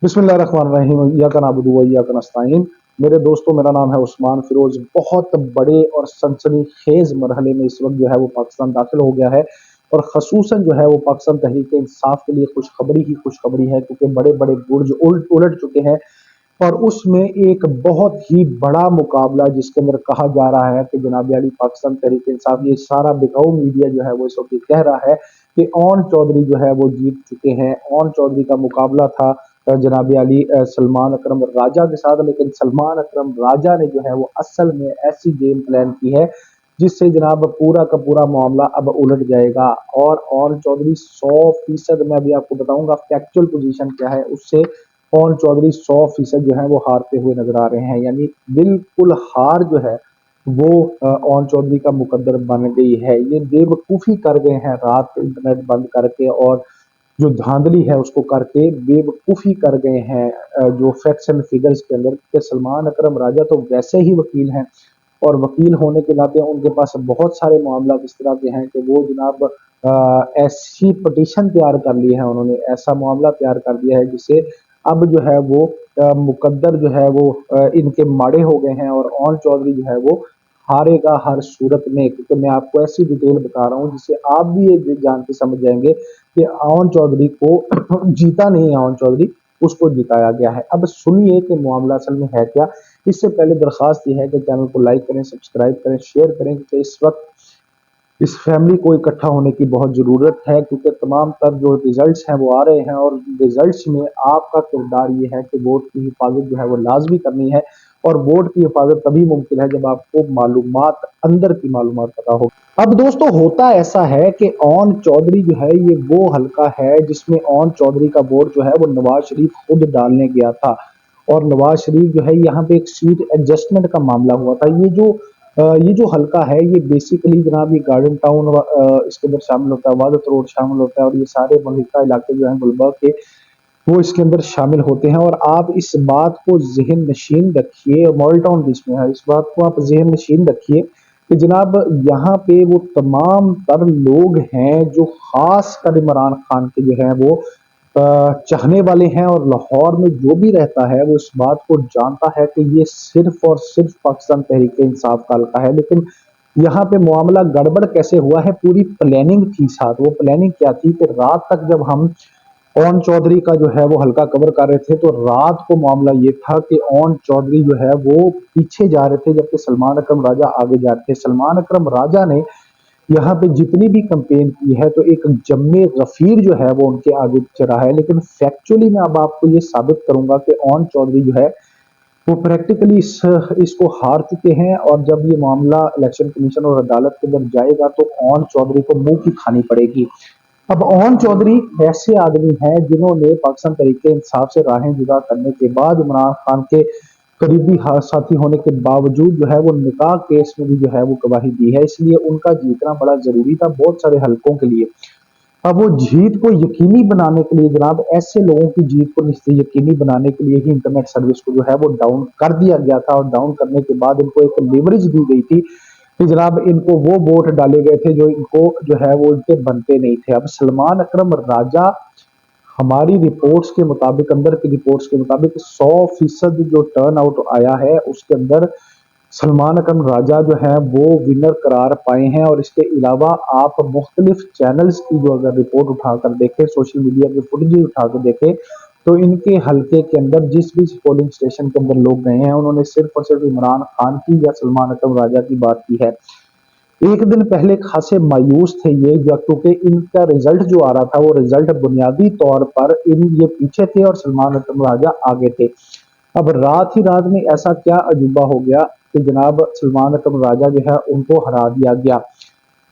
बिस्मिल्लाहिर्रहमानिर्रहीम इय्याका नअबुदु व इय्याका नस्तईन। मेरे दोस्तों, मेरा नाम है उस्मान फिरोज। बहुत बड़े और सनसनीखेज मरहले में इस वक्त जो है वो पाकिस्तान दाखिल हो गया है, और खसूसन जो है वो पाकिस्तान तहरीक इंसाफ के लिए खुशखबरी ही खुशखबरी है, क्योंकि बड़े बड़े बुर्ज उलट उलट चुके हैं। और उसमें एक बहुत ही बड़ा मुकाबला जिसके अंदर कहा जा रहा है कि जनाब अली पाकिस्तान तहरीक इंसाफ, ये सारा बिकाऊ मीडिया जो है वो इस वक्त ये कह रहा है कि ओन चौधरी जो है वो जीत चुके हैं। ओन चौधरी का मुकाबला था जनाब अली सलमान अकरम राजा के साथ, लेकिन सलमान अकरम राजा ने जो है वो असल में ऐसी गेम प्लान की है जिससे जनाब पूरा का पूरा मामला अब उलट जाएगा। और ओन चौधरी 100% मैं अभी आपको बताऊंगा फैक्चुअल पोजीशन क्या है उससे। ओन चौधरी 100% जो है वो हारते हुए नजर आ रहे हैं, यानी बिल्कुल हार जो है वो ओन चौधरी का मुकद्दर बन गई है। ये बेवकूफ़ी कर गए हैं रात को इंटरनेट बंद करके, और जो धांधली है उसको करके बेवकूफ़ी कर गए हैं जो फैक्ट्स एंड फिगर्स के अंदर, कि सलमान अकरम राजा तो वैसे ही वकील हैं, और वकील होने के नाते उनके पास बहुत सारे मामला इस तरह के हैं कि वो जनाब ऐसी पटिशन तैयार कर ली है, उन्होंने ऐसा मामला तैयार कर दिया है जिसे अब जो है वो मुकद्दर जो है वो इनके माड़े हो गए हैं, और ओन चौधरी जो है वो हारेगा हर सूरत में। क्योंकि मैं आपको ऐसी डिटेल बता रहा हूँ जिससे आप भी ये जान के समझ जाएंगे कि ओन चौधरी को जीता नहीं है, ओन चौधरी उसको जिताया गया है। अब सुनिए कि मामला असल में है क्या। इससे पहले दरखास्त ये है कि चैनल को लाइक करें, सब्सक्राइब करें, शेयर करें, क्योंकि इस वक्त इस फैमिली को इकट्ठा होने की बहुत ज़रूरत है, क्योंकि तमाम तर जो रिजल्ट्स हैं वो आ रहे हैं, और रिजल्ट्स में आपका किरदार ये है कि वोट की हिफाजत जो है वो लाजमी करनी है। और वोट की हिफाजत तभी मुमकिन है जब आपको मालूमात, अंदर की मालूमात पता हो। अब दोस्तों, होता ऐसा है कि ओन चौधरी जो है ये वो हलका है जिसमें ओन चौधरी का वोट जो है वो नवाज शरीफ खुद डालने गया था, और नवाज शरीफ जो है यहाँ पे एक सीट एडजस्टमेंट का मामला हुआ था। ये जो हलका है ये बेसिकली जनाब ये गार्डन टाउन इसके अंदर शामिल होता है, वादत रोड शामिल होता है, और ये सारे मलिका इलाके जो हैं गुलबर्ग के वो इसके अंदर शामिल होते हैं। और आप इस बात को जहन नशीन रखिए, मॉडल टाउन बीच में है, इस बात को आप जहन नशीन रखिए कि जनाब यहाँ पे वो तमाम तर लोग हैं जो खास कर इमरान खान के जो है वो चाहने वाले हैं, और लाहौर में जो भी रहता है वो इस बात को जानता है कि ये सिर्फ और सिर्फ पाकिस्तान तहरीक इंसाफ का हल्का है। लेकिन यहाँ पे मामला गड़बड़ कैसे हुआ है, पूरी प्लानिंग थी साथ। वो प्लानिंग क्या थी कि रात तक जब हम ओन चौधरी का जो है वो हल्का कवर कर रहे थे, तो रात को मामला ये था कि ओन चौधरी जो है वो पीछे जा रहे थे, जबकि सलमान अकरम राजा आगे जा रहे थे। सलमान अकरम राजा ने यहाँ पे जितनी भी कंपेन की है तो एक जम्मे गफीर जो है वो उनके आगे चला है। लेकिन फैक्चुअली मैं अब आपको ये साबित करूंगा कि ओन चौधरी जो है वो प्रैक्टिकली इसको हार चुके हैं, और जब ये मामला इलेक्शन कमीशन और अदालत के अंदर जाएगा तो ओन चौधरी को मुंह की खानी पड़ेगी। अब ओन चौधरी ऐसे आदमी हैं जिन्होंने पाकिस्तान तरीके इंसाफ से राहें जुदा करने के बाद इमरान खान के करीबी साथी होने के बावजूद जो है वो निकाह केस में भी जो है वो गवाही दी है, इसलिए उनका जीतना बड़ा जरूरी था बहुत सारे हलकों के लिए। अब वो जीत को यकीनी बनाने के लिए जनाब, ऐसे लोगों की जीत को यकीनी बनाने के लिए ही इंटरनेट सर्विस को जो है वो डाउन कर दिया गया था, और डाउन करने के बाद इनको एक लेवरेज दी गई थी कि जनाब इनको वो वोट डाले गए थे जो इनको जो है वो इनके बनते नहीं थे। अब सलमान अकरम राजा, हमारी रिपोर्ट्स के मुताबिक, अंदर की रिपोर्ट्स के मुताबिक 100% जो टर्न आउट आया है उसके अंदर सलमान अकरम राजा जो है वो विनर करार पाए हैं। और इसके अलावा आप मुख्तलिफ चैनल्स की जो अगर रिपोर्ट उठाकर देखें, सोशल मीडिया की फुटेज उठाकर देखें, तो इनके हलके के अंदर जिस भी पोलिंग स्टेशन के अंदर लोग गए हैं उन्होंने सिर्फ और सिर्फ इमरान खान की या सलमान अकरम राजा की बात की है। एक दिन पहले खासे मायूस थे क्योंकि इनका रिजल्ट जो आ रहा था वो रिजल्ट बुनियादी तौर पर ये पीछे थे और सलमान अकरम राजा आगे थे। अब रात ही रात में ऐसा क्या अजूबा हो गया कि जनाब सलमान अकरम राजा जो है उनको हरा दिया गया।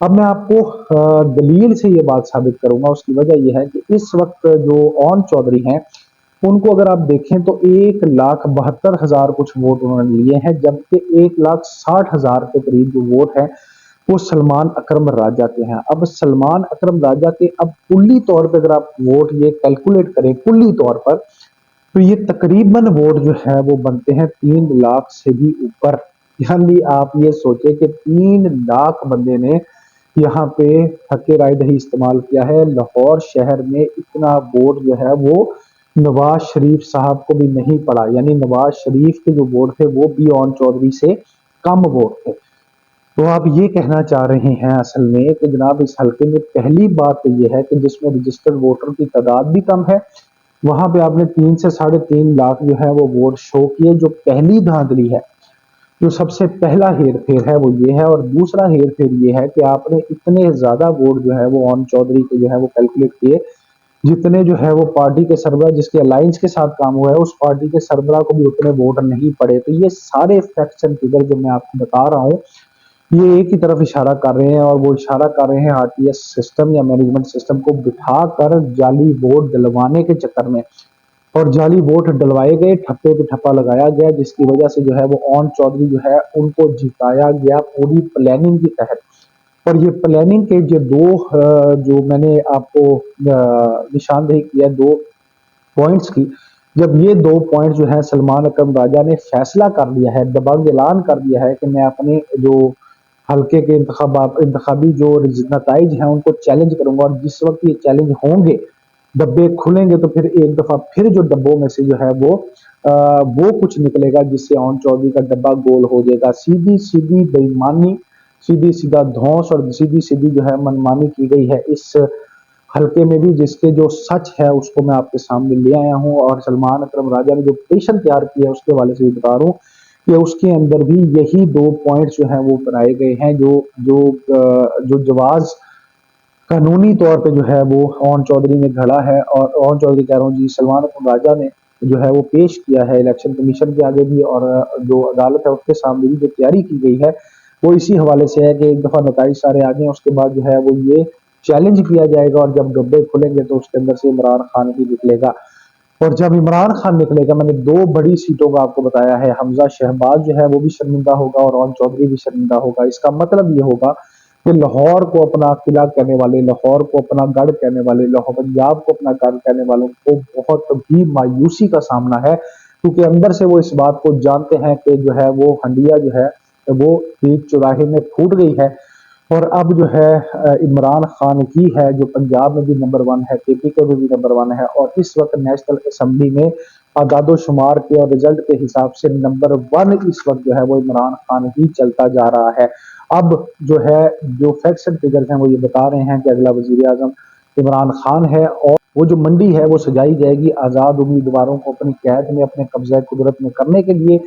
अब मैं आपको दलील से ये बात साबित करूंगा। उसकी वजह यह है कि इस वक्त जो ओन चौधरी हैं उनको अगर आप देखें तो 1,72,000 कुछ वोट उन्होंने लिए हैं, जबकि 1,60,000 के करीब जो वोट है वो सलमान अकरम राजा के हैं। अब सलमान अकरम राजा के अब कुल्ली तौर पर अगर आप वोट ये कैलकुलेट करें कुल्ली तौर पर, तो ये तकरीबन वोट जो है वो बनते हैं 3 लाख से भी ऊपर। यानी आप ये सोचे कि 3 लाख बंदे ने यहाँ पे हक राय दही इस्तेमाल किया है। लाहौर शहर में इतना वोट जो है वो नवाज शरीफ साहब को भी नहीं पड़ा, यानी नवाज शरीफ के जो वोट थे वो भी ऑन चौधरी से कम वोट थे। तो आप ये कहना चाह रहे हैं असल में कि जनाब इस हल्के में पहली बात तो ये है कि जिसमें रजिस्टर्ड वोटर की तादाद भी कम है, वहां पे आपने 3 से 3.5 लाख जो है वो वोट शो किए। जो पहली धांधली है, जो सबसे पहला हेर फेर है वो ये है। और दूसरा हेर फेर ये है कि आपने इतने ज्यादा वोट जो है वो ऑन चौधरी के जो है वो कैलकुलेट किए, जितने जो है वो पार्टी के सरबराह जिसके अलायंस के साथ काम हुआ है उस पार्टी के सरबराह को भी उतने वोट नहीं पड़े। तो ये सारे फैक्ट्स एंड फिगर जो मैं आपको बता रहा हूँ, ये एक ही तरफ इशारा कर रहे हैं, और वो इशारा कर रहे हैं आरटीएस सिस्टम या मैनेजमेंट सिस्टम को बिठा कर जाली वोट डलवाने के चक्कर में। और जाली वोट डलवाए गए, ठप्पे पे ठप्पा लगाया गया, जिसकी वजह से जो है वो ऑन चौधरी जो है उनको जिताया गया पूरी प्लानिंग के तहत। और ये प्लानिंग के जो जो मैंने आपको निशानदेही किया दो पॉइंट्स की, जब ये 2 पॉइंट जो है सलमान अकरम राजा ने फैसला कर लिया है, दबंग ऐलान कर दिया है कि मैं अपने जो हल्के के इंतखाबी जो नतज हैं उनको चैलेंज करूंगा, और जिस वक्त ये चैलेंज होंगे, डब्बे खुलेंगे, तो फिर एक दफा फिर जो डब्बों में से जो है वो कुछ निकलेगा जिससे ऑन चौधरी का डब्बा गोल हो जाएगा। सीधी सीधी बेईमानी, सीधी सीधा धौंस और सीधी सीधी जो है मनमानी की गई है इस हल्के में भी, जिसके जो सच है उसको मैं आपके सामने ले आया हूं। और सलमान अकरम राजा ने जो पिटीशन तैयार की है उसके हवाले से भी बता रहा हूं कि उसके अंदर भी यही 2 पॉइंट्स जो हैं वो बनाए गए हैं, जो जो जो जवाज कानूनी तौर पे जो है वो ऑन चौधरी ने घड़ा है। और ऑन चौधरी कह रहा हूँ जी, सलमान अकरम राजा ने जो है वो पेश किया है इलेक्शन कमीशन के आगे भी, और जो अदालत है उसके सामने भी जो तैयारी की गई है वो इसी हवाले से है कि एक दफा नतज सारे आ गए, उसके बाद जो है वो ये चैलेंज किया जाएगा, और जब डब्बे खुलेंगे तो उसके अंदर से इमरान खान ही निकलेगा। और जब इमरान खान निकलेगा, मैंने 2 बड़ी सीटों का आपको बताया है, हमजा शहबाज जो है वो भी शर्मिंदा होगा और ऑन चौधरी भी शर्मिंदा होगा। इसका मतलब ये होगा कि लाहौर को अपना किला कहने वाले, लाहौर को अपना गढ़ कहने वाले, लाहौर पंजाब को अपना गढ़ कहने वालों को बहुत भी मायूसी का सामना है, क्योंकि अंदर से वो इस बात को जानते हैं कि जो है वो हंडिया जो है वो बीच चौराहे में फूट गई है। और अब जो है इमरान खान ही है जो पंजाब में भी नंबर 1 है, केपीके में भी नंबर 1 है, और इस वक्त नेशनल असम्बली में आदादो शुमार के और रिजल्ट के हिसाब से नंबर 1 इस वक्त जो है वो इमरान खान ही चलता जा रहा है। अब जो है जो फैक्ट्स एंड फिगर्स हैं वो ये बता रहे हैं कि अगला वजीर आजम इमरान खान है, और वो जो मंडी है वो सजाई जाएगी आज़ाद उम्मीदवारों को अपनी कैद में, अपने कब्जा कुदरत में करने के लिए।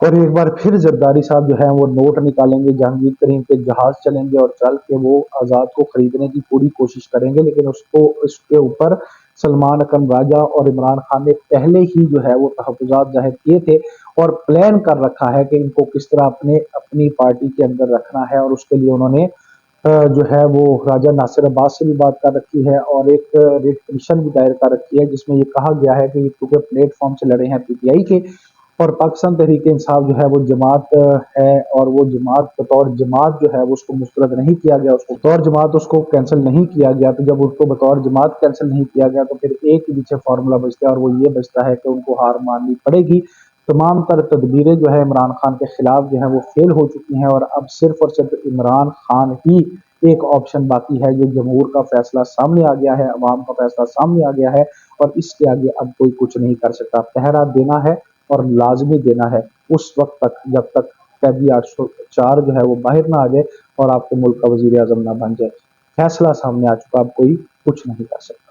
और एक बार फिर जरदारी साहब जो है वो नोट निकालेंगे, जहांगीर तरीन के जहाज चलेंगे और चल के वो आज़ाद को खरीदने की पूरी कोशिश करेंगे। लेकिन उसको उसके ऊपर सलमान अकरम राजा और इमरान खान ने पहले ही जो है वो तहफ़्फ़ुज़ात ज़ाहिर किए थे, और प्लान कर रखा है कि इनको किस तरह अपनी पार्टी के अंदर रखना है। और उसके लिए उन्होंने जो है वो राजा नासिर अब्बास से भी बात कर रखी है, और एक रेट पिटीशन भी दायर कर रखी है, जिसमें ये कहा गया है कि क्योंकि प्लेटफॉर्म से लड़े हैं पीटीआई के, और पाकिस्तान तहरीक इंसाफ जो है वो जमात है, और वो जमात बतौर जमात जो है वो उसको मुस्तरद नहीं किया गया, उसको बतौर जमात उसको कैंसिल नहीं किया गया। तो जब उसको बतौर जमात कैंसिल नहीं किया गया तो फिर एक ही पीछे फार्मूला बचता है, और वो ये बचता है कि उनको हार माननी पड़ेगी। तमाम तर तदबीरें जो है इमरान खान के खिलाफ जो है वो फेल हो चुकी हैं, और अब सिर्फ और सिर्फ इमरान खान ही एक ऑप्शन बाकी है। जो जमहूर का फैसला सामने आ गया है, अवाम का फैसला सामने आ गया है, और इसके आगे अब कोई कुछ नहीं कर सकता। पहरा देना है, और लाजमी देना है उस वक्त तक जब तक कैदी 804 जो है वो बाहर ना आ जाए और आपके मुल्क का वजीर आजम ना बन जाए। फैसला सामने आ चुका, अब कोई कुछ नहीं कर सकता।